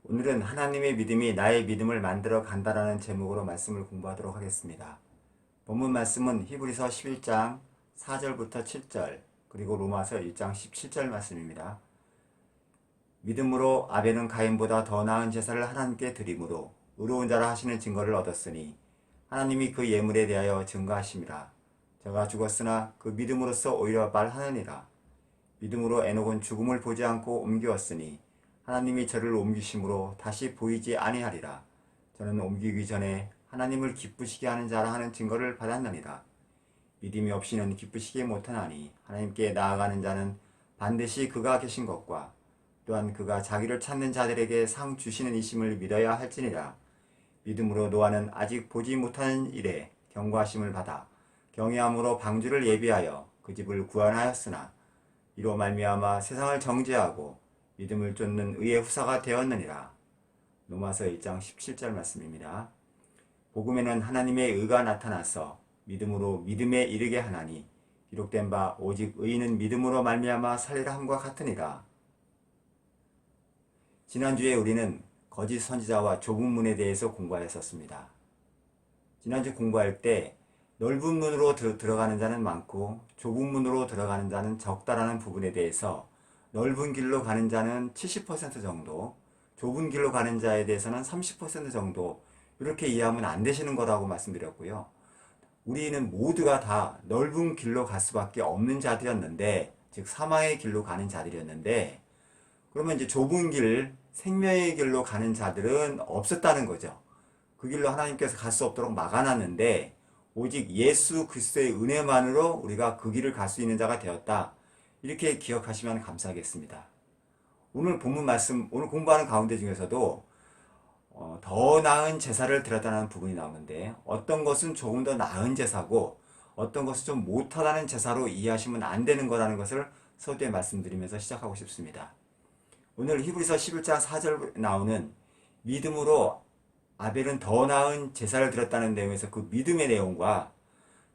오늘은 하나님의 믿음이 나의 믿음을 만들어 간다라는 제목으로 말씀을 공부하도록 하겠습니다. 본문 말씀은 히브리서 11장 4절부터 7절 그리고 로마서 1장 17절 말씀입니다. 믿음으로 아벨은 가인보다 더 나은 제사를 하나님께 드림으로 의로운 자라 하시는 증거를 얻었으니 하나님이 그 예물에 대하여 증거하심이라. 저가 죽었으나 그 믿음으로써 오히려 말하느니라. 믿음으로 에녹은 죽음을 보지 않고 옮기었으니 하나님이 저를 옮기심으로 다시 보이지 아니하리라. 저는 옮기기 전에 하나님을 기쁘시게 하는 자라 하는 증거를 받았느니라. 믿음이 없이는 기쁘시게 못하나니 하나님께 나아가는 자는 반드시 그가 계신 것과 또한 그가 자기를 찾는 자들에게 상 주시는 이심을 믿어야 할지니라. 믿음으로 노아는 아직 보지 못하는 일에 경고하심을 받아 경외함으로 방주를 예비하여 그 집을 구원하였으나 이로 말미암아 세상을 정죄하고 믿음을 쫓는 의의 후사가 되었느니라. 로마서 1장 17절 말씀입니다. 복음에는 하나님의 의가 나타나서 믿음으로 믿음에 이르게 하나니 기록된 바 오직 의인은 믿음으로 말미암아 살리라 함과 같으니라. 지난주에 우리는 거짓 선지자와 좁은 문에 대해서 공부하였었습니다. 지난주 공부할 때 넓은 문으로 들어가는 자는 많고 좁은 문으로 들어가는 자는 적다라는 부분에 대해서 넓은 길로 가는 자는 70% 정도, 좁은 길로 가는 자에 대해서는 30% 정도 이렇게 이해하면 안 되시는 거라고 말씀드렸고요. 우리는 모두가 다 넓은 길로 갈 수밖에 없는 자들이었는데, 즉 사망의 길로 가는 자들이었는데, 그러면 이제 좁은 길, 생명의 길로 가는 자들은 없었다는 거죠. 그 길로 하나님께서 갈 수 없도록 막아놨는데 오직 예수 그리스도의 은혜만으로 우리가 그 길을 갈 수 있는 자가 되었다. 이렇게 기억하시면 감사하겠습니다. 오늘 본문 말씀, 오늘 공부하는 가운데 중에서도 더 나은 제사를 드렸다는 부분이 나오는데 어떤 것은 조금 더 나은 제사고 어떤 것은 좀 못하다는 제사로 이해하시면 안 되는 거라는 것을 서두에 말씀드리면서 시작하고 싶습니다. 오늘 히브리서 11장 4절 나오는 믿음으로 아벨은 더 나은 제사를 드렸다는 내용에서 그 믿음의 내용과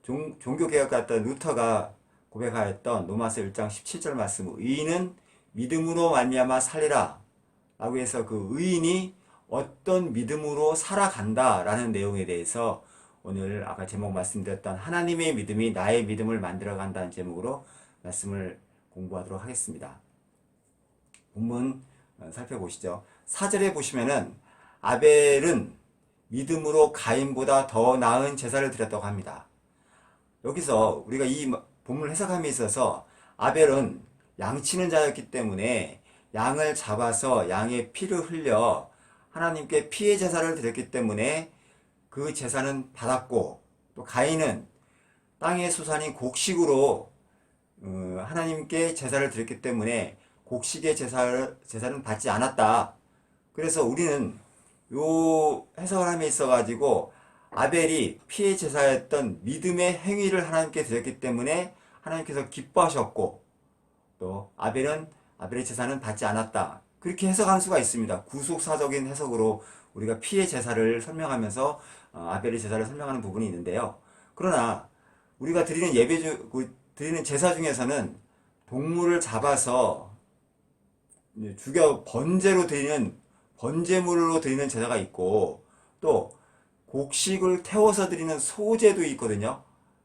종교개혁가였던 루터가 고백하였던 로마서 1장 17절 말씀, 의인은 믿음으로 말미암아 살리라 라고 해서 그 의인이 어떤 믿음으로 살아간다 라는 내용에 대해서 오늘 아까 제목 말씀드렸던 하나님의 믿음이 나의 믿음을 만들어 간다는 제목으로 말씀을 공부하도록 하겠습니다. 본문 살펴보시죠. 4절에 보시면은 아벨은 믿음으로 가인보다 더 나은 제사를 드렸다고 합니다. 여기서 우리가 이 본문을 해석함에 있어서 아벨은 양치는 자였기 때문에 양을 잡아서 양의 피를 흘려 하나님께 피의 제사를 드렸기 때문에 그 제사는 받았고, 또 가인은 땅의 수산인 곡식으로 하나님께 제사를 드렸기 때문에 곡식의 제사는 받지 않았다. 그래서 우리는 요 해석을 함에 있어 가지고 아벨이 피의 제사였던 믿음의 행위를 하나님께 드렸기 때문에 하나님께서 기뻐하셨고, 또 아벨의 제사는 받지 않았다. 그렇게 해석할 수가 있습니다. 구속사적인 해석으로 우리가 피의 제사를 설명하면서 아벨의 제사를 설명하는 부분이 있는데요. 그러나 우리가 드리는 제사 중에서는 동물을 잡아서 죽여 번제물로 드리는 제사가 있고, 또 곡식을 태워서 드리는 소제도 있거든요.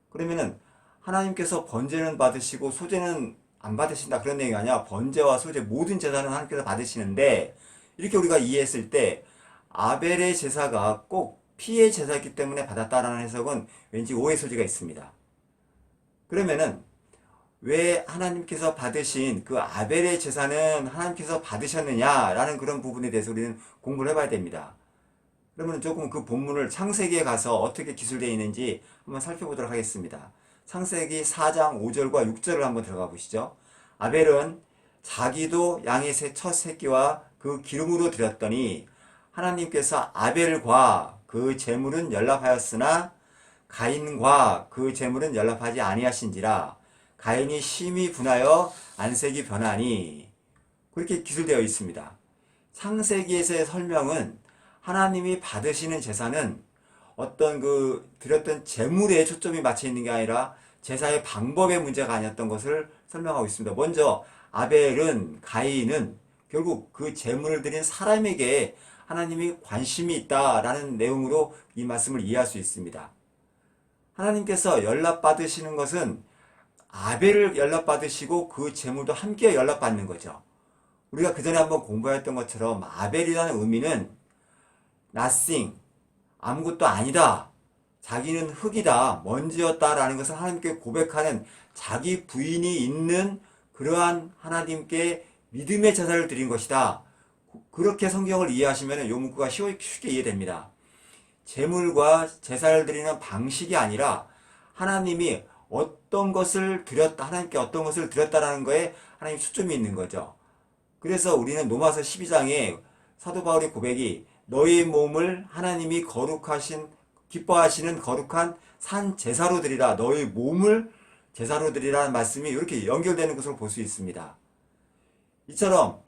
그러면은 하나님께서 번제는 받으시고 소제는 안 받으신다 그런 내용이 아니라 번제와 소제 모든 제사는 하나님께서 받으시는데, 이렇게 우리가 이해했을 때 아벨의 제사가 꼭 피의 제사였기 때문에 받았다라는 해석은 왠지 오해 소지가 있습니다. 그러면은 왜 하나님께서 받으신 그 아벨의 제사는 하나님께서 받으셨느냐라는 그런 부분에 대해서 우리는 공부를 해봐야 됩니다. 그러면 조금 그 본문을 창세기에 가서 어떻게 기술되어 있는지 한번 살펴보도록 하겠습니다. 창세기 4장 5절과 6절을 한번 들어가 보시죠. 아벨은 자기도 양의 첫 새끼와 그 기름으로 드렸더니 하나님께서 아벨과 그 제물은 연락하였으나 가인과 그 제물은 연락하지 아니하신지라. 가인이 심히 분하여 안색이 변하니. 그렇게 기술되어 있습니다. 창세기에서의 설명은 하나님이 받으시는 제사는 어떤 드렸던 제물에 초점이 맞춰 있는 게 아니라 제사의 방법의 문제가 아니었던 것을 설명하고 있습니다. 먼저 가인은 결국 그 제물을 드린 사람에게 하나님이 관심이 있다라는 내용으로 이 말씀을 이해할 수 있습니다. 하나님께서 연락받으시는 것은 아벨을 연락받으시고 그 제물도 함께 연락받는 거죠. 우리가 그전에 한번 공부했던 것처럼 아벨이라는 의미는 nothing, 아무것도 아니다, 자기는 흙이다, 먼지였다라는 것을 하나님께 고백하는 자기 부인이 있는 그러한 하나님께 믿음의 제사를 드린 것이다. 그렇게 성경을 이해하시면 이 문구가 쉽게 이해됩니다. 제물과 제사를 드리는 방식이 아니라 하나님이 어떤 것을 드렸다, 하나님께 어떤 것을 드렸다라는 거에 하나님 초점이 있는 거죠. 그래서 우리는 로마서 12장에 사도 바울의 고백이 너의 몸을 하나님이 기뻐하시는 거룩한 산 제사로 드리라, 너의 몸을 제사로 드리라는 말씀이 이렇게 연결되는 것으로 볼 수 있습니다. 이처럼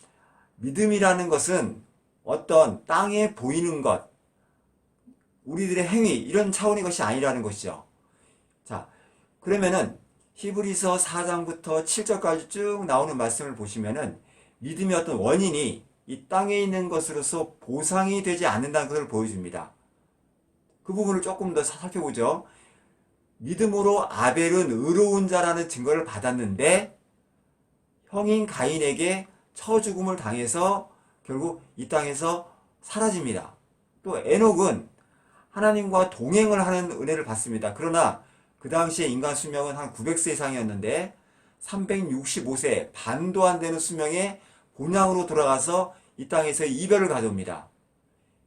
믿음이라는 것은 어떤 땅에 보이는 것, 우리들의 행위, 이런 차원의 것이 아니라는 것이죠. 자, 그러면은 히브리서 4장부터 7절까지 쭉 나오는 말씀을 보시면은 믿음의 어떤 원인이 이 땅에 있는 것으로서 보상이 되지 않는다는 것을 보여줍니다. 그 부분을 조금 더 살펴보죠. 믿음으로 아벨은 의로운 자라는 증거를 받았는데 형인 가인에게 처죽음을 당해서 결국 이 땅에서 사라집니다. 또 에녹은 하나님과 동행을 하는 은혜를 받습니다. 그러나 그 당시에 인간 수명은 한 900세 이상이었는데 365세 반도 안 되는 수명에 본향으로 돌아가서 이 땅에서 이별을 가져옵니다.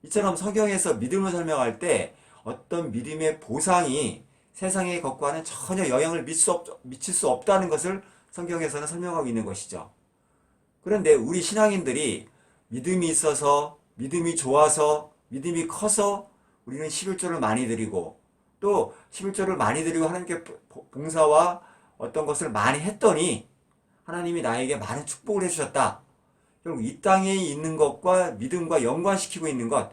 이처럼 성경에서 믿음을 설명할 때 어떤 믿음의 보상이 세상의 것과는 전혀 영향을 미칠 수 없다는 것을 성경에서는 설명하고 있는 것이죠. 그런데 우리 신앙인들이 믿음이 있어서, 믿음이 좋아서, 믿음이 커서 우리는 11조를 많이 드리고, 또 11조를 많이 드리고 하나님께 봉사와 어떤 것을 많이 했더니 하나님이 나에게 많은 축복을 해주셨다. 결국 이 땅에 있는 것과 믿음과 연관시키고 있는 것,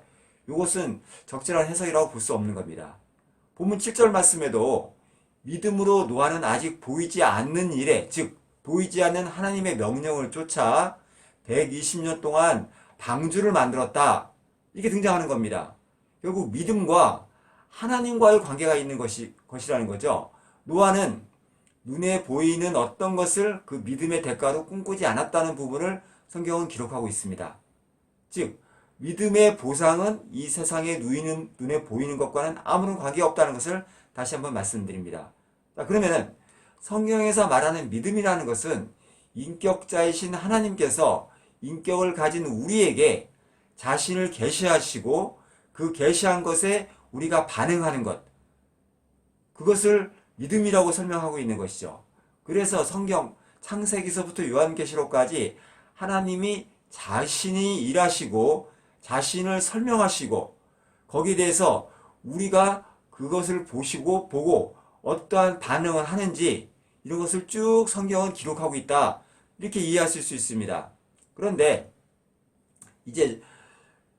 이것은 적절한 해석이라고 볼 수 없는 겁니다. 본문 7절 말씀에도 믿음으로 노아는 아직 보이지 않는 일에, 즉 보이지 않는 하나님의 명령을 쫓아 120년 동안 방주를 만들었다, 이렇게 등장하는 겁니다. 결국 믿음과 하나님과의 관계가 있는 것이라는 거죠. 노아는 눈에 보이는 어떤 것을 그 믿음의 대가로 꿈꾸지 않았다는 부분을 성경은 기록하고 있습니다. 즉 믿음의 보상은 이 세상에 눈에 보이는 것과는 아무런 관계가 없다는 것을 다시 한번 말씀드립니다. 자, 그러면은 성경에서 말하는 믿음이라는 것은 인격자이신 하나님께서 인격을 가진 우리에게 자신을 계시하시고 그 계시한 것에 우리가 반응하는 것, 그것을 믿음이라고 설명하고 있는 것이죠. 그래서 성경 창세기서부터 요한계시록까지 하나님이 자신이 일하시고 자신을 설명하시고 거기에 대해서 우리가 그것을 보고 어떠한 반응을 하는지 이런 것을 쭉 성경은 기록하고 있다, 이렇게 이해하실 수 있습니다. 그런데 이제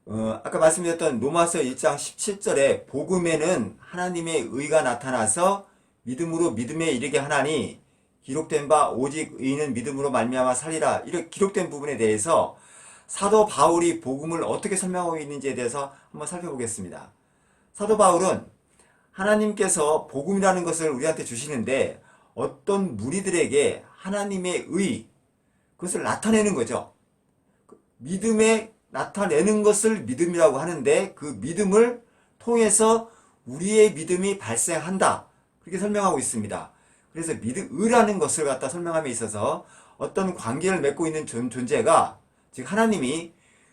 아까 말씀드렸던 로마서 1장 17절에 복음에는 하나님의 의가 나타나서 믿음으로 믿음에 이르게 하나니 기록된 바 오직 의인은 믿음으로 말미암아 살리라, 이렇게 기록된 부분에 대해서 사도 바울이 복음을 어떻게 설명하고 있는지에 대해서 한번 살펴보겠습니다. 사도 바울은 하나님께서 복음이라는 것을 우리한테 주시는데 어떤 무리들에게 하나님의 의, 그것을 나타내는 거죠. 믿음에 나타내는 것을 믿음이라고 하는데 그 믿음을 통해서 우리의 믿음이 발생한다, 그렇게 설명하고 있습니다. 그래서 의라는 것을 갖다 설명함에 있어서 어떤 관계를 맺고 있는 존재가, 즉 하나님이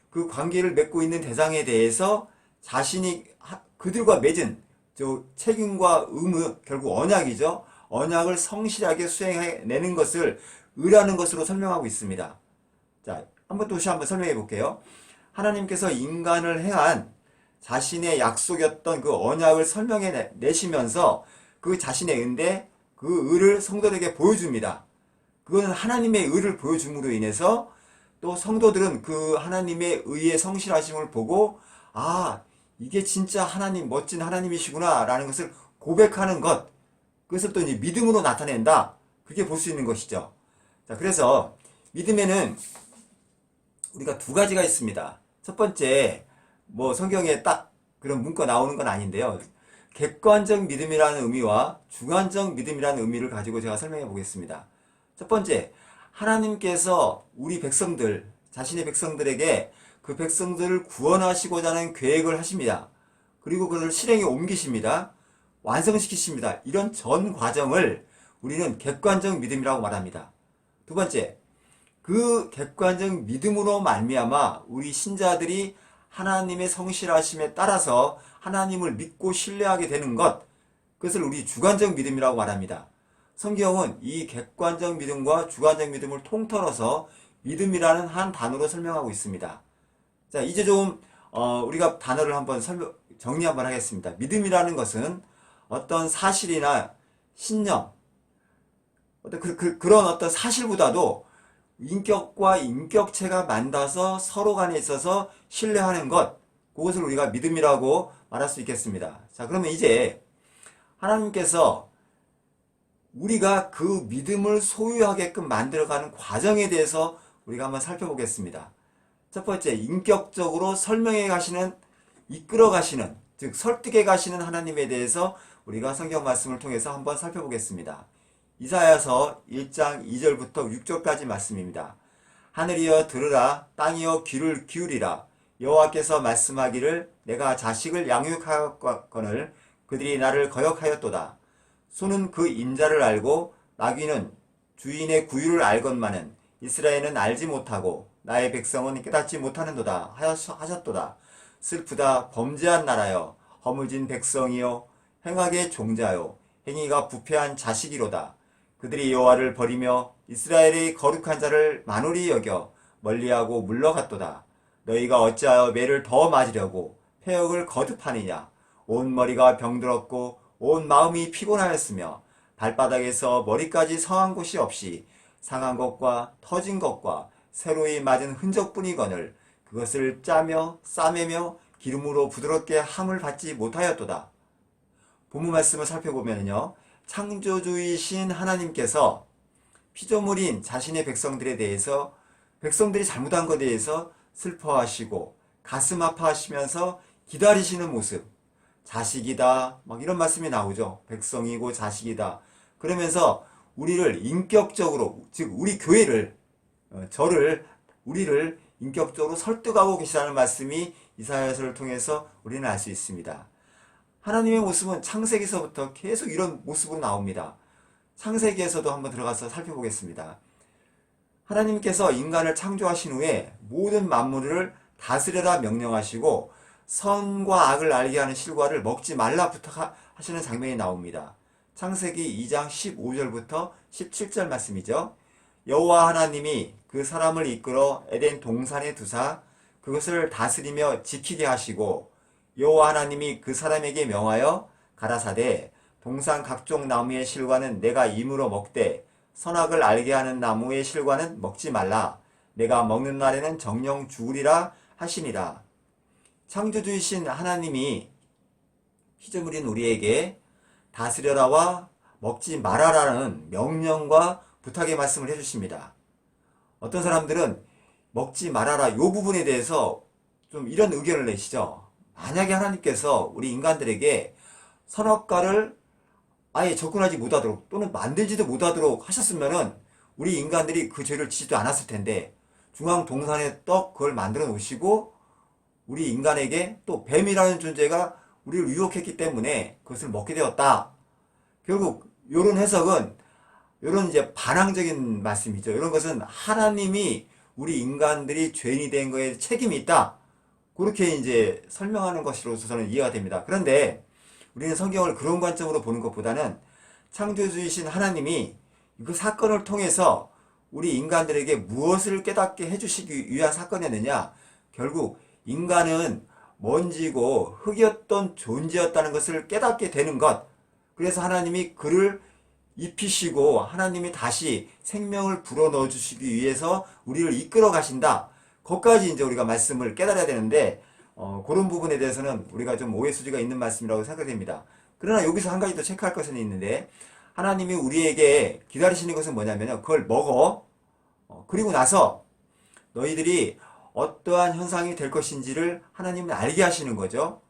그 관계를 맺고 있는 대상에 대해서 자신이 그들과 맺은 책임과 의무, 결국 언약이죠. 언약을 성실하게 수행해내는 것을 의라는 것으로 설명하고 있습니다. 자, 다시 한번 설명해 볼게요. 하나님께서 인간을 행한 자신의 약속이었던 그 언약을 설명해 내시면서 그 자신의 의인데 그 의를 성도들에게 보여줍니다. 그거는 하나님의 의를 보여줌으로 인해서 또 성도들은 그 하나님의 의의 성실하심을 보고, 아, 이게 진짜 하나님, 멋진 하나님이시구나 라는 것을 고백하는 것, 그것을 또 이제 믿음으로 나타낸다, 그렇게 볼 수 있는 것이죠. 자, 그래서 믿음에는 우리가 두 가지가 있습니다. 첫 번째, 뭐 성경에 딱 그런 문구가 나오는 건 아닌데요. 객관적 믿음이라는 의미와 주관적 믿음이라는 의미를 가지고 제가 설명해 보겠습니다. 첫 번째, 하나님께서 우리 백성들, 자신의 백성들에게 그 백성들을 구원하시고자 하는 계획을 하십니다. 그리고 그걸 실행에 옮기십니다. 완성시키십니다. 이런 전 과정을 우리는 객관적 믿음이라고 말합니다. 두 번째, 그 객관적 믿음으로 말미암아 우리 신자들이 하나님의 성실하심에 따라서 하나님을 믿고 신뢰하게 되는 것, 그것을 우리 주관적 믿음이라고 말합니다. 성경은 이 객관적 믿음과 주관적 믿음을 통틀어서 믿음이라는 한 단어로 설명하고 있습니다. 자, 이제 좀 우리가 단어를 한번 정리 한번 하겠습니다. 믿음이라는 것은 어떤 사실이나 신념, 그런 어떤 사실보다도 인격과 인격체가 만나서 서로 간에 있어서 신뢰하는 것, 그것을 우리가 믿음이라고 말할 수 있겠습니다. 자, 그러면 이제 하나님께서 우리가 그 믿음을 소유하게끔 만들어가는 과정에 대해서 우리가 한번 살펴보겠습니다. 첫 번째, 인격적으로 설명해 가시는, 이끌어 가시는, 즉 설득해 가시는 하나님에 대해서 우리가 성경 말씀을 통해서 한번 살펴보겠습니다. 이사야서 1장 2절부터 6절까지 말씀입니다. 하늘이여 들으라, 땅이여 귀를 기울이라. 여호와께서 말씀하기를 내가 자식을 양육하였거늘 그들이 나를 거역하였도다. 소는 그 임자를 알고 나귀는 주인의 구유를 알건만은 이스라엘은 알지 못하고 나의 백성은 깨닫지 못하는도다 하셨도다. 슬프다 범죄한 나라여, 허무진 백성이요 행악의 종자요 행위가 부패한 자식이로다. 그들이 여호와를 버리며 이스라엘의 거룩한 자를 만홀히 여겨 멀리하고 물러갔도다. 너희가 어찌하여 매를 더 맞으려고 폐역을 거듭하느냐. 온 머리가 병들었고 온 마음이 피곤하였으며 발바닥에서 머리까지 성한 곳이 없이 상한 것과 터진 것과 새로이 맞은 흔적뿐이거늘 그것을 짜며 싸매며 기름으로 부드럽게 함을 받지 못하였도다. 본문 말씀을 살펴보면요, 창조주이신 하나님께서 피조물인 자신의 백성들에 대해서, 백성들이 잘못한 것에 대해서 슬퍼하시고 가슴 아파하시면서 기다리시는 모습, 자식이다 막 이런 말씀이 나오죠. 백성이고 자식이다. 그러면서 우리를 인격적으로, 즉 우리 교회를, 우리를 인격적으로 설득하고 계시다는 말씀이 이사야서를 통해서 우리는 알 수 있습니다. 하나님의 모습은 창세기서부터 계속 이런 모습으로 나옵니다. 창세기에서도 한번 들어가서 살펴보겠습니다. 하나님께서 인간을 창조하신 후에 모든 만물을 다스려라 명령하시고 선과 악을 알게 하는 실과를 먹지 말라 부탁하시는 장면이 나옵니다. 창세기 2장 15절부터 17절 말씀이죠. 여호와 하나님이 그 사람을 이끌어 에덴 동산에 두사 그것을 다스리며 지키게 하시고 여호와 하나님이 그 사람에게 명하여 가라사대 동산 각종 나무의 실과는 내가 임으로 먹되 선악을 알게 하는 나무의 실과는 먹지 말라. 내가 먹는 날에는 정령 죽으리라 하시니라. 창조주이신 하나님이 피조물인 우리에게 다스려라와 먹지 말아라는 명령과 부탁의 말씀을 해주십니다. 어떤 사람들은 먹지 말아라 이 부분에 대해서 좀 이런 의견을 내시죠. 만약에 하나님께서 우리 인간들에게 선악과를 아예 접근하지 못하도록 또는 만들지도 못하도록 하셨으면은 우리 인간들이 그 죄를 지지도 않았을 텐데 중앙 동산에 떡 그걸 만들어 놓으시고 우리 인간에게 또 뱀이라는 존재가 우리를 유혹했기 때문에 그것을 먹게 되었다. 결국 이런 해석은 이런 이제 반항적인 말씀이죠. 이런 것은 하나님이 우리 인간들이 죄인이 된 거에 책임이 있다. 그렇게 이제 설명하는 것으로서 저는 이해가 됩니다. 그런데 우리는 성경을 그런 관점으로 보는 것보다는 창조주이신 하나님이 그 사건을 통해서 우리 인간들에게 무엇을 깨닫게 해주시기 위한 사건이었느냐. 결국 인간은 먼지고 흙이었던 존재였다는 것을 깨닫게 되는 것. 그래서 하나님이 그를 입히시고 하나님이 다시 생명을 불어넣어 주시기 위해서 우리를 이끌어 가신다. 거기까지 이제 우리가 말씀을 깨달아야 되는데 그런 부분에 대해서는 우리가 좀 오해 소지가 있는 말씀이라고 생각됩니다. 그러나 여기서 한 가지 더 체크할 것은 있는데 하나님이 우리에게 기다리시는 것은 뭐냐면요. 그걸 먹어. 그리고 나서 너희들이 어떠한 현상이 될 것인지를 하나님은 알게 하시는 거죠.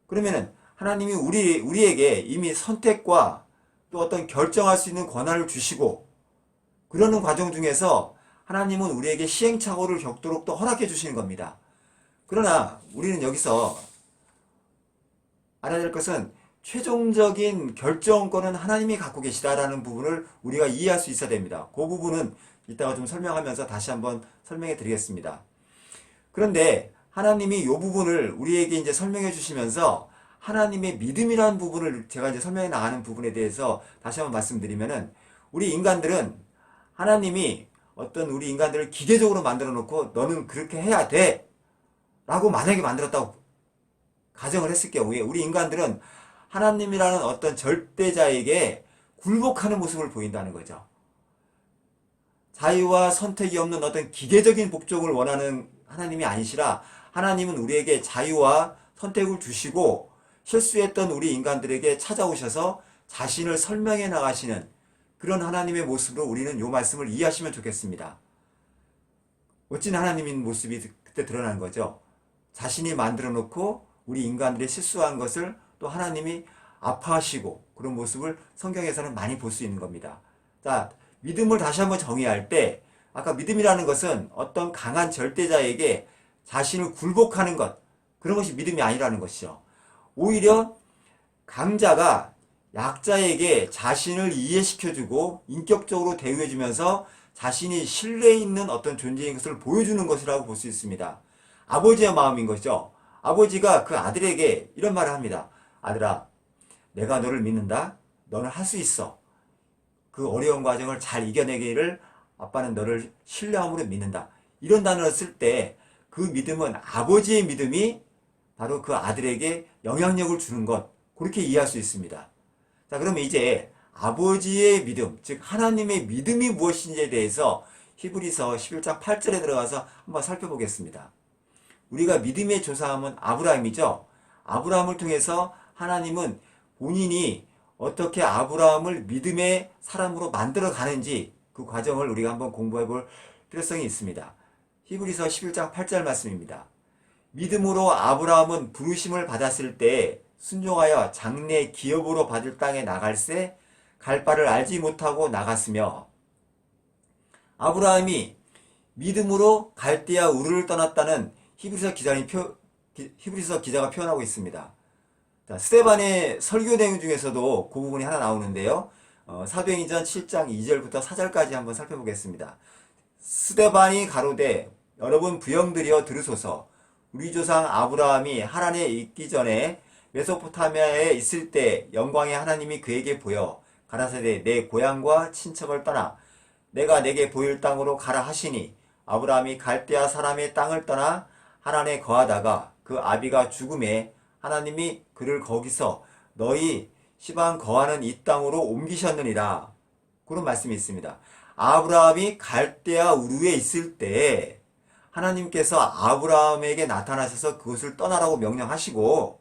그러면은 하나님이 우리에게 이미 선택과 또 어떤 결정할 수 있는 권한을 주시고, 그러는 과정 중에서 하나님은 우리에게 시행착오를 겪도록 또 허락해 주시는 겁니다. 그러나 우리는 여기서 알아야 될 것은 최종적인 결정권은 하나님이 갖고 계시다라는 부분을 우리가 이해할 수 있어야 됩니다. 그 부분은 이따가 좀 설명하면서 다시 한번 설명해 드리겠습니다. 그런데 하나님이 이 부분을 우리에게 이제 설명해 주시면서 하나님의 믿음이라는 부분을 제가 이제 설명해 나가는 부분에 대해서 다시 한번 말씀드리면은, 우리 인간들은 하나님이 어떤 우리 인간들을 기계적으로 만들어 놓고 너는 그렇게 해야 돼 라고 만약에 만들었다고 가정을 했을 경우에, 우리 인간들은 하나님이라는 어떤 절대자에게 굴복하는 모습을 보인다는 거죠. 자유와 선택이 없는 어떤 기계적인 복종을 원하는 하나님이 아니시라, 하나님은 우리에게 자유와 선택을 주시고 실수했던 우리 인간들에게 찾아오셔서 자신을 설명해 나가시는 그런 하나님의 모습으로 우리는 이 말씀을 이해하시면 좋겠습니다. 멋진 하나님인 모습이 그때 드러난 거죠. 자신이 만들어 놓고 우리 인간들의 실수한 것을 또 하나님이 아파하시고, 그런 모습을 성경에서는 많이 볼 수 있는 겁니다. 자, 믿음을 다시 한번 정의할 때, 아까 믿음이라는 것은 어떤 강한 절대자에게 자신을 굴복하는 것, 그런 것이 믿음이 아니라는 것이죠. 오히려 강자가 약자에게 자신을 이해시켜주고 인격적으로 대우해주면서 자신이 신뢰 있는 어떤 존재인 것을 보여주는 것이라고 볼 수 있습니다. 아버지의 마음인 것이죠. 아버지가 그 아들에게 이런 말을 합니다. 아들아, 내가 너를 믿는다. 너는 할 수 있어. 그 어려운 과정을 잘 이겨내기를 아빠는 너를 신뢰함으로 믿는다. 이런 단어를 쓸 때 그 믿음은, 아버지의 믿음이 바로 그 아들에게 영향력을 주는 것, 그렇게 이해할 수 있습니다. 자, 그러면 이제 아버지의 믿음, 즉 하나님의 믿음이 무엇인지에 대해서 히브리서 11장 8절에 들어가서 한번 살펴보겠습니다. 우리가 믿음의 조상은 아브라함이죠. 아브라함을 통해서 하나님은 본인이 어떻게 아브라함을 믿음의 사람으로 만들어 가는지, 그 과정을 우리가 한번 공부해 볼 필요성이 있습니다. 히브리서 11장 8절 말씀입니다. 믿음으로 아브라함은 부르심을 받았을 때 순종하여 장래 기업으로 받을 땅에 나갈새 갈 바를 알지 못하고 나갔으며, 아브라함이 믿음으로 갈대아 우르를 떠났다는 히브리서 기자가 표현하고 있습니다. 자, 스데반의 설교 내용 중에서도 그 부분이 하나 나오는데요. 사도행전 7장 2절부터 4절까지 한번 살펴보겠습니다. 스데반이 가로되 여러분 부형들이여 들으소서. 우리 조상 아브라함이 하란에 있기 전에 메소포타미아에 있을 때 영광의 하나님이 그에게 보여 가라사대 내 고향과 친척을 떠나 내가 내게 보일 땅으로 가라 하시니, 아브라함이 갈대아 사람의 땅을 떠나 하란에 거하다가 그 아비가 죽음에 하나님이 그를 거기서 너희 시방 거하는 이 땅으로 옮기셨느니라. 그런 말씀이 있습니다. 아브라함이 갈대아 우르에 있을 때 하나님께서 아브라함에게 나타나셔서 그것을 떠나라고 명령하시고,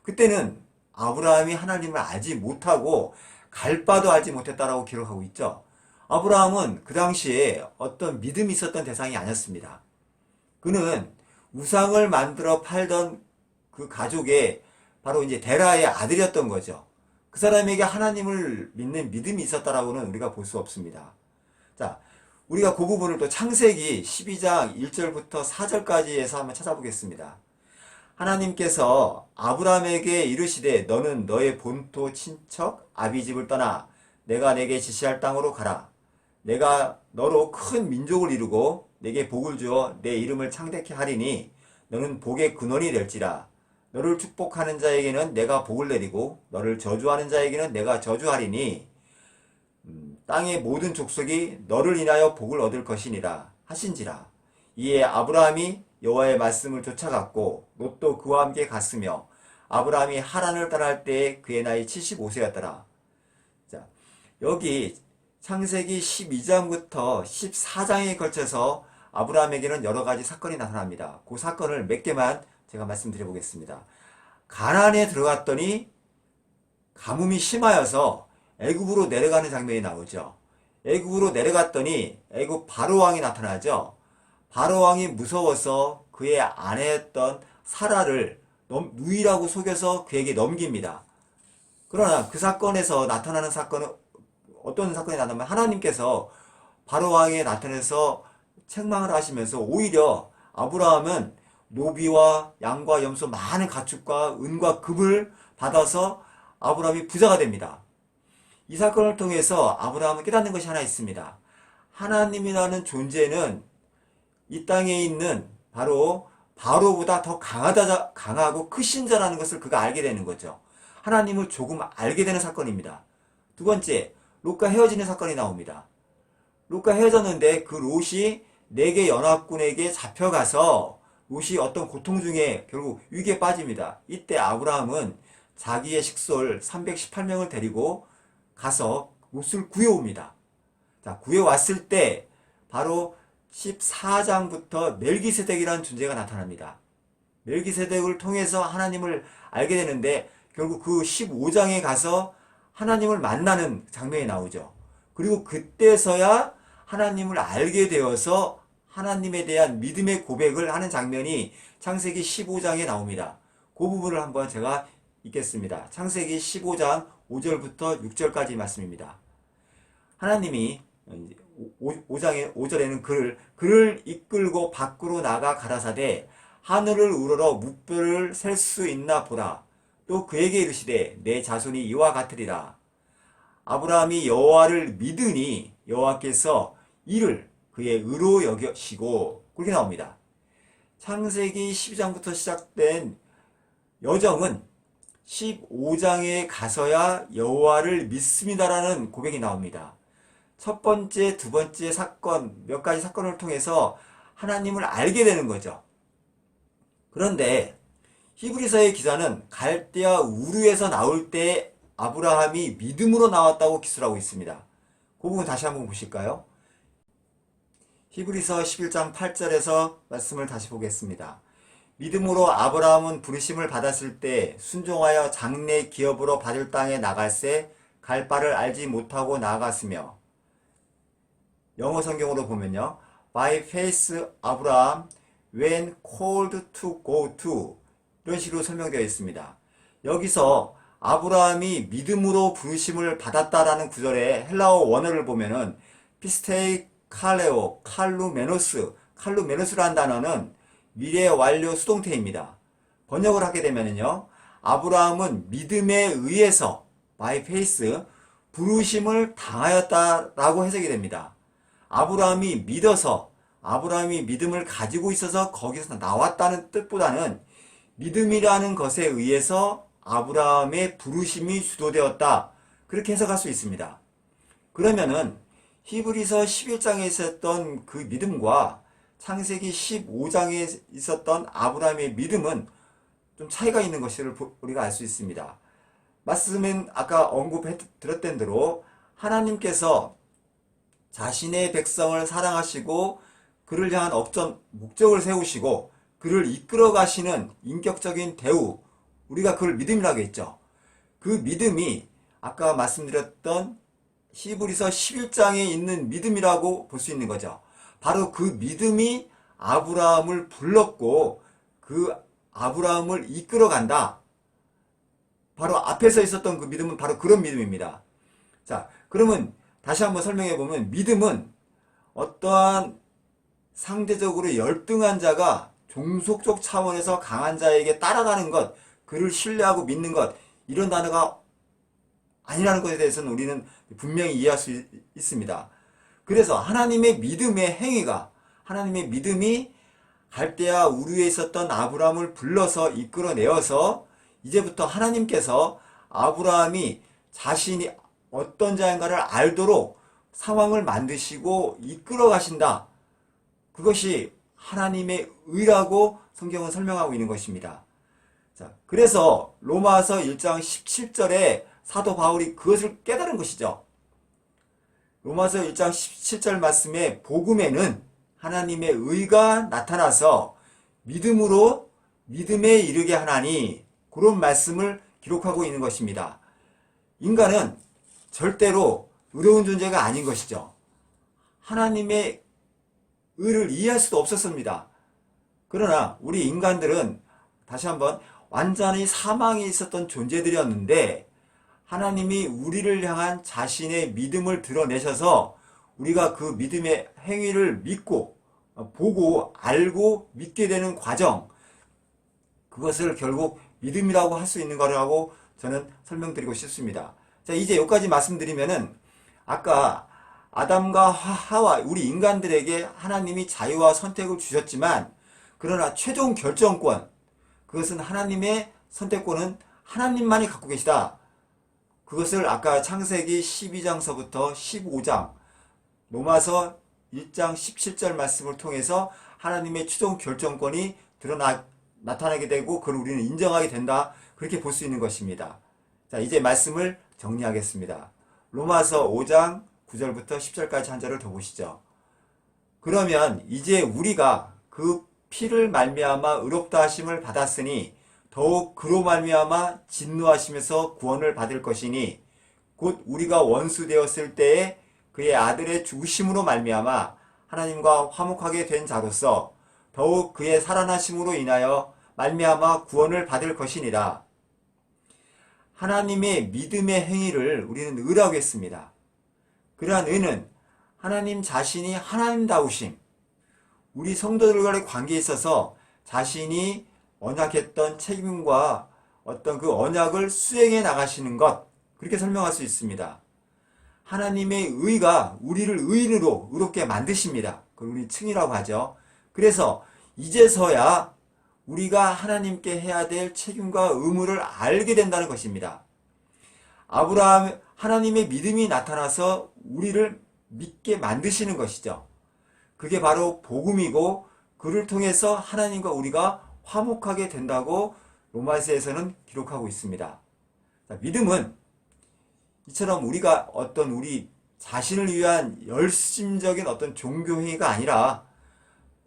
그때는 아브라함이 하나님을 알지 못하고 갈 바도 알지 못했다라고 기록하고 있죠. 아브라함은 그 당시에 어떤 믿음이 있었던 대상이 아니었습니다. 그는 우상을 만들어 팔던 그 가족의 바로 이제 데라의 아들이었던 거죠. 그 사람에게 하나님을 믿는 믿음이 있었다라고는 우리가 볼 수 없습니다. 자, 우리가 그 부분을 또 창세기 12장 1절부터 4절까지에서 한번 찾아보겠습니다. 하나님께서 아브라함에게 이르시되 너는 너의 본토 친척 아비집을 떠나 내가 내게 지시할 땅으로 가라. 내가 너로 큰 민족을 이루고 내게 복을 주어 내 이름을 창대케 하리니 너는 복의 근원이 될지라. 너를 축복하는 자에게는 내가 복을 내리고 너를 저주하는 자에게는 내가 저주하리니 땅의 모든 족속이 너를 인하여 복을 얻을 것이니라 하신지라. 이에 아브라함이 여호와의 말씀을 쫓아갔고 롯도 그와 함께 갔으며 아브라함이 하란을 떠날 때에 그의 나이 75세였더라. 자, 여기 창세기 12장부터 14장에 걸쳐서 아브라함에게는 여러 가지 사건이 나타납니다. 그 사건을 몇 개만 제가 말씀드려 보겠습니다. 가나안에 들어갔더니 가뭄이 심하여서 애굽으로 내려가는 장면이 나오죠. 애굽으로 내려갔더니 애굽 바로 왕이 나타나죠. 바로왕이 무서워서 그의 아내였던 사라를 누이라고 속여서 그에게 넘깁니다. 그러나 그 사건에서 나타나는 사건은 어떤 사건이 나타나면 하나님께서 바로왕에 나타나서 책망을 하시면서 오히려 아브라함은 노비와 양과 염소 많은 가축과 은과 금을 받아서 아브라함이 부자가 됩니다. 이 사건을 통해서 아브라함은 깨닫는 것이 하나 있습니다. 하나님이라는 존재는 이 땅에 있는 바로보다 더 강하고 크신 자라는 것을 그가 알게 되는 거죠. 하나님을 조금 알게 되는 사건입니다. 두 번째, 롯과 헤어지는 사건이 나옵니다. 롯과 헤어졌는데 그 롯이 네개 연합군에게 잡혀가서 롯이 어떤 고통 중에 결국 위기에 빠집니다. 이때 아브라함은 자기의 식솔 318명을 데리고 가서 롯을 구해옵니다. 자, 구해왔을 때 바로 14장부터 멜기세덱이라는 존재가 나타납니다. 멜기세덱을 통해서 하나님을 알게 되는데 결국 그 15장에 가서 하나님을 만나는 장면이 나오죠. 그리고 그때서야 하나님을 알게 되어서 하나님에 대한 믿음의 고백을 하는 장면이 창세기 15장에 나옵니다. 그 부분을 한번 제가 읽겠습니다. 창세기 15장 5절부터 6절까지 말씀입니다. 하나님이 5절에는 그를 이끌고 밖으로 나가 가라사대 하늘을 우러러 묵별을 셀 수 있나 보라. 또 그에게 이르시되 내 자손이 이와 같으리라. 아브라함이 여호와를 믿으니 여호와께서 이를 그의 의로 여기시고 그렇게 나옵니다. 창세기 12장부터 시작된 여정은 15장에 가서야 여호와를 믿습니다라는 고백이 나옵니다. 첫 번째, 두 번째 사건, 몇 가지 사건을 통해서 하나님을 알게 되는 거죠. 그런데 히브리서의 기자는 갈대아 우르에서 나올 때 아브라함이 믿음으로 나왔다고 기술하고 있습니다. 그 부분 다시 한번 보실까요? 히브리서 11장 8절에서 말씀을 다시 보겠습니다. 믿음으로 아브라함은 부르심을 받았을 때 순종하여 장래 기업으로 받을 땅에 나갈새 갈 바를 알지 못하고 나아갔으며, 영어 성경으로 보면요, By faith Abraham when called to go to, 이런 식으로 설명되어 있습니다. 여기서 아브라함이 믿음으로 부르심을 받았다라는 구절의 헬라어 원어를 보면은 피스테이 칼레오 칼루메노스라는 단어는 미래 완료 수동태입니다. 번역을 하게 되면은요, 아브라함은 믿음에 의해서 by faith 부르심을 당하였다라고 해석이 됩니다. 아브라함이 믿음을 가지고 있어서 거기서 나왔다는 뜻보다는 믿음이라는 것에 의해서 아브라함의 부르심이 주도되었다, 그렇게 해석할 수 있습니다. 그러면은 히브리서 11장에 있었던 그 믿음과 창세기 15장에 있었던 아브라함의 믿음은 좀 차이가 있는 것을 우리가 알 수 있습니다. 말씀은 아까 언급드렸던 대로 하나님께서 자신의 백성을 사랑하시고 그를 향한 목적을 세우시고 그를 이끌어 가시는 인격적인 대우, 우리가 그걸 믿음이라고 했죠. 그 믿음이 아까 말씀드렸던 히브리서 11장에 있는 믿음이라고 볼 수 있는 거죠. 바로 그 믿음이 아브라함을 불렀고 그 아브라함을 이끌어 간다. 바로 앞에서 있었던 그 믿음은 바로 그런 믿음입니다. 자, 그러면 다시 한번 설명해 보면, 믿음은 어떠한 상대적으로 열등한 자가 종속적 차원에서 강한 자에게 따라가는 것, 그를 신뢰하고 믿는 것, 이런 단어가 아니라는 것에 대해서는 우리는 분명히 이해할 수 있습니다. 그래서 하나님의 믿음이 갈대아 우르에 있었던 아브라함을 불러서 이끌어내어서 이제부터 하나님께서 아브라함이 자신이 어떤 자인가를 알도록 상황을 만드시고 이끌어 가신다. 그것이 하나님의 의라고 성경은 설명하고 있는 것입니다. 자, 그래서 로마서 1장 17절에 사도 바울이 그것을 깨달은 것이죠. 로마서 1장 17절 말씀에 복음에는 하나님의 의가 나타나서 믿음에 이르게 하나니, 그런 말씀을 기록하고 있는 것입니다. 인간은 절대로 의로운 존재가 아닌 것이죠. 하나님의 의를 이해할 수도 없었습니다. 그러나 우리 인간들은 다시 한번 완전히 사망에 있었던 존재들이었는데 하나님이 우리를 향한 자신의 믿음을 드러내셔서 우리가 그 믿음의 행위를 믿고 보고 알고 믿게 되는 과정, 그것을 결국 믿음이라고 할 수 있는 거라고 저는 설명드리고 싶습니다. 자, 이제 여기까지 말씀드리면은 아까 아담과 하와 우리 인간들에게 하나님이 자유와 선택을 주셨지만 그러나 최종 결정권, 그것은 하나님의 선택권은 하나님만이 갖고 계시다. 그것을 아까 창세기 12장서부터 15장, 로마서 1장 17절 말씀을 통해서 하나님의 최종 결정권이 나타나게 되고 그걸 우리는 인정하게 된다. 그렇게 볼 수 있는 것입니다. 자, 이제 말씀을 정리하겠습니다. 로마서 5장 9절부터 10절까지 한 절을 더 보시죠. 그러면 이제 우리가 그 피를 말미암아 의롭다 하심을 받았으니 더욱 그로 말미암아 진노하심에서 구원을 받을 것이니 곧 우리가 원수 되었을 때에 그의 아들의 죽으심으로 말미암아 하나님과 화목하게 된 자로서 더욱 그의 살아나심으로 인하여 말미암아 구원을 받을 것이니라. 하나님의 믿음의 행위를 우리는 의라고 했습니다. 그러한 의는 하나님 자신이 하나님다우심, 우리 성도들과의 관계에 있어서 자신이 언약했던 책임과 어떤 그 언약을 수행해 나가시는 것, 그렇게 설명할 수 있습니다. 하나님의 의가 우리를 의인으로 의롭게 만드십니다. 그걸 우리 칭이라고 하죠. 그래서 이제서야 우리가 하나님께 해야 될 책임과 의무를 알게 된다는 것입니다. 하나님의 믿음이 나타나서 우리를 믿게 만드시는 것이죠. 그게 바로 복음이고 그를 통해서 하나님과 우리가 화목하게 된다고 로마서에서는 기록하고 있습니다. 믿음은 이처럼 우리가 어떤 우리 자신을 위한 열심적인 어떤 종교행위가 아니라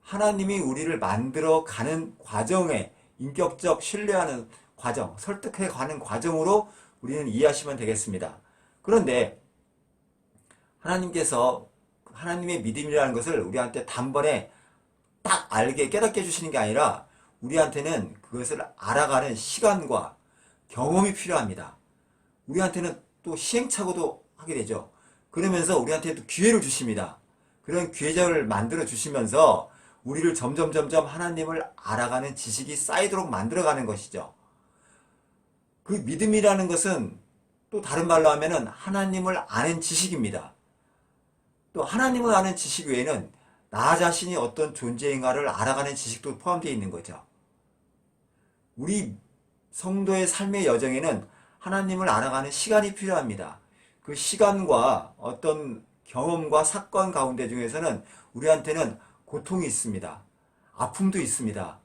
하나님이 우리를 만들어 가는 과정에 인격적 신뢰하는 과정, 설득해 가는 과정으로 우리는 이해하시면 되겠습니다. 그런데 하나님께서 하나님의 믿음이라는 것을 우리한테 단번에 딱 알게 깨닫게 해주시는 게 아니라 우리한테는 그것을 알아가는 시간과 경험이 필요합니다. 우리한테는 또 시행착오도 하게 되죠. 그러면서 우리한테 또 기회를 주십니다. 그런 기회를 만들어 주시면서 우리를 점점 하나님을 알아가는 지식이 쌓이도록 만들어가는 것이죠. 그 믿음이라는 것은 또 다른 말로 하면은 하나님을 아는 지식입니다. 또 하나님을 아는 지식 외에는 나 자신이 어떤 존재인가를 알아가는 지식도 포함되어 있는 거죠. 우리 성도의 삶의 여정에는 하나님을 알아가는 시간이 필요합니다. 그 시간과 어떤 경험과 사건 가운데 중에서는 우리한테는 고통이 있습니다. 아픔도 있습니다.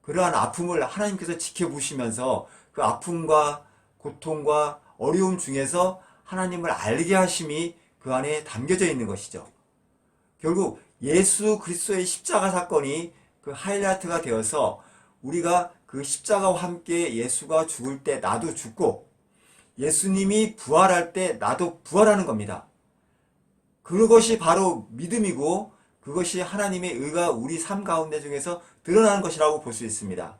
그러한 아픔을 하나님께서 지켜보시면서 그 아픔과 고통과 어려움 중에서 하나님을 알게 하심이 그 안에 담겨져 있는 것이죠. 결국 예수 그리스도의 십자가 사건이 그 하이라이트가 되어서 우리가 그 십자가와 함께 예수가 죽을 때 나도 죽고 예수님이 부활할 때 나도 부활하는 겁니다. 그것이 바로 믿음이고 그것이 하나님의 의가 우리 삶 가운데 중에서 드러나는 것이라고 볼 수 있습니다.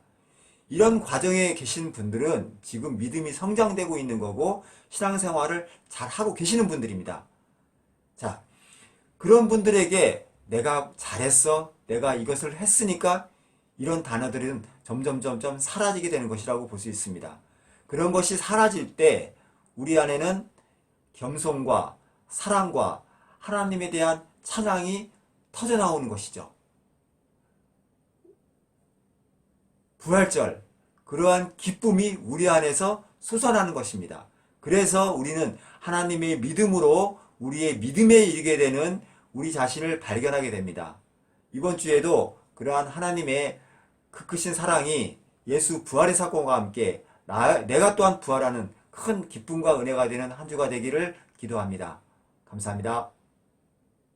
이런 과정에 계신 분들은 지금 믿음이 성장되고 있는 거고 신앙생활을 잘 하고 계시는 분들입니다. 자, 그런 분들에게 내가 잘했어, 내가 이것을 했으니까 이런 단어들은 점점 사라지게 되는 것이라고 볼 수 있습니다. 그런 것이 사라질 때 우리 안에는 겸손과 사랑과 하나님에 대한 찬양이 터져나오는 것이죠. 부활절, 그러한 기쁨이 우리 안에서 솟아나는 것입니다. 그래서 우리는 하나님의 믿음으로 우리의 믿음에 이르게 되는 우리 자신을 발견하게 됩니다. 이번 주에도 그러한 하나님의 그 크신 사랑이 예수 부활의 사건과 함께 내가 또한 부활하는 큰 기쁨과 은혜가 되는 한 주가 되기를 기도합니다. 감사합니다.